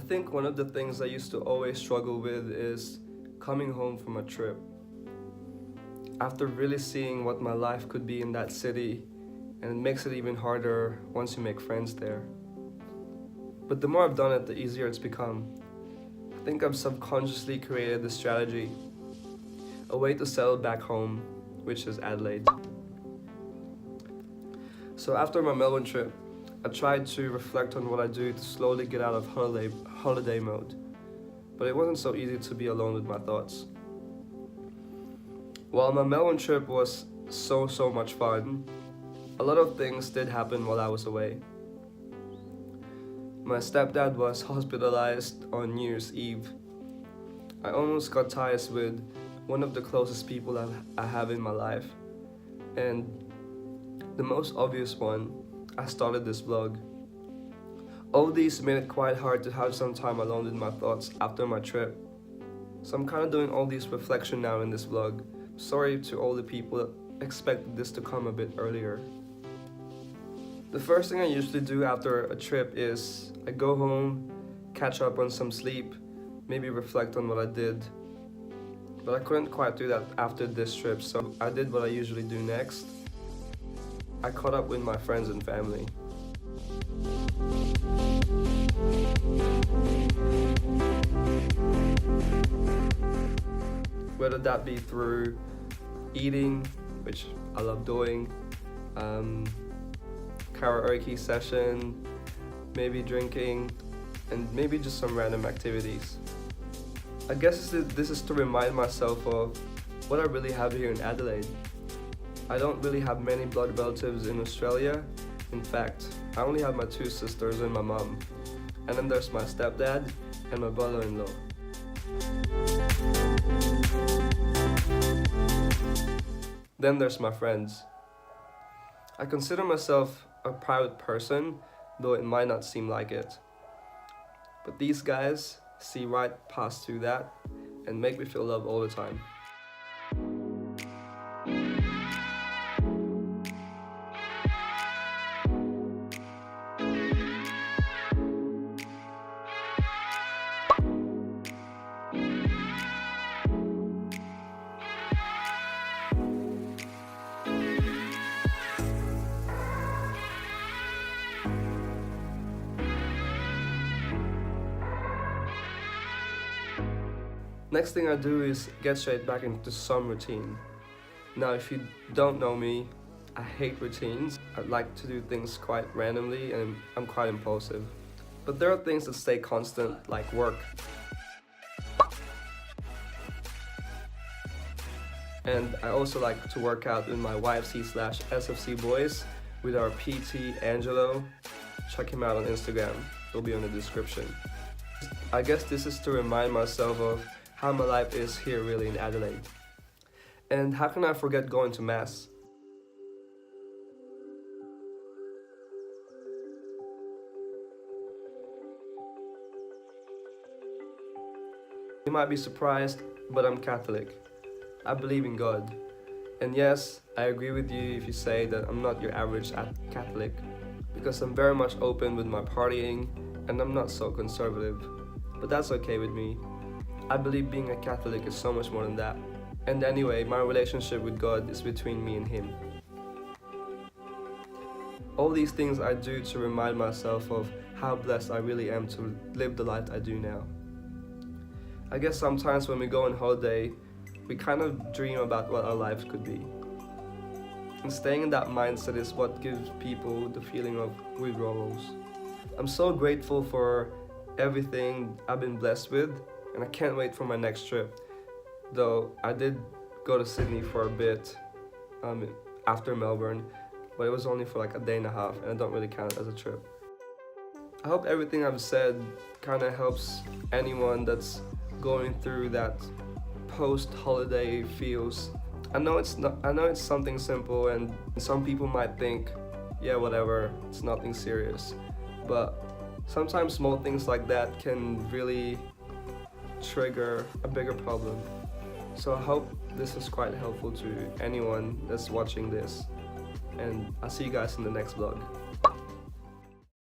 think one of the things I used to always struggle with is coming home from a trip. After really seeing what my life could be in that city, and it makes it even harder once you make friends there. But the more I've done it, the easier it's become. I think I've subconsciously created this strategy, a way to settle back home, which is Adelaide. So after my Melbourne trip, I tried to reflect on what I do to slowly get out of holiday mode, but it wasn't so easy to be alone with my thoughts. While my Melbourne trip was so much fun, a lot of things did happen while I was away. My stepdad was hospitalized on New Year's Eve. I almost got ties with one of the closest people I have in my life, and the most obvious one, I started this vlog. All these made it quite hard to have some time alone with my thoughts after my trip. So I'm kind of doing all these reflection now in this vlog. Sorry to all the people that expected this to come a bit earlier. The first thing I usually do after a trip is I go home, catch up on some sleep, maybe reflect on what I did. But I couldn't quite do that after this trip, so I did what I usually do next. I caught up with my friends and family. Whether that be through eating, which I love doing, karaoke session, maybe drinking, and maybe just some random activities. I guess this is to remind myself of what I really have here in Adelaide. I don't really have many blood relatives in Australia. In fact, I only have my 2 sisters and my mum. And then there's my stepdad and my brother-in-law. Then there's my friends. I consider myself a private person, though it might not seem like it. But these guys see right past through that and make me feel loved all the time. Next thing I do is get straight back into some routine. Now, if you don't know me, I hate routines. I like to do things quite randomly and I'm quite impulsive. But there are things that stay constant, like work. And I also like to work out with my YFC/SFC boys with our PT Angelo. Check him out on Instagram, it'll be on the description. I guess this is to remind myself of how my life is here really in Adelaide. And how can I forget going to Mass? You might be surprised, but I'm Catholic. I believe in God. And yes, I agree with you if you say that I'm not your average Catholic, because I'm very much open with my partying and I'm not so conservative. But that's okay with me. I believe being a Catholic is so much more than that. And anyway, my relationship with God is between me and Him. All these things I do to remind myself of how blessed I really am to live the life I do now. I guess sometimes when we go on holiday, we kind of dream about what our lives could be. And staying in that mindset is what gives people the feeling of withdrawals. I'm so grateful for everything I've been blessed with, and I can't wait for my next trip. Though I did go to Sydney for a bit after Melbourne, but it was only for like a day and a half, and I don't really count it as a trip. I hope everything I've said kind of helps anyone that's going through that post-holiday feels. I know it's something simple, and some people might think, yeah, whatever, it's nothing serious. But sometimes small things like that can really trigger a bigger problem. So I hope this is quite helpful to anyone that's watching this, and I'll see you guys in the next vlog.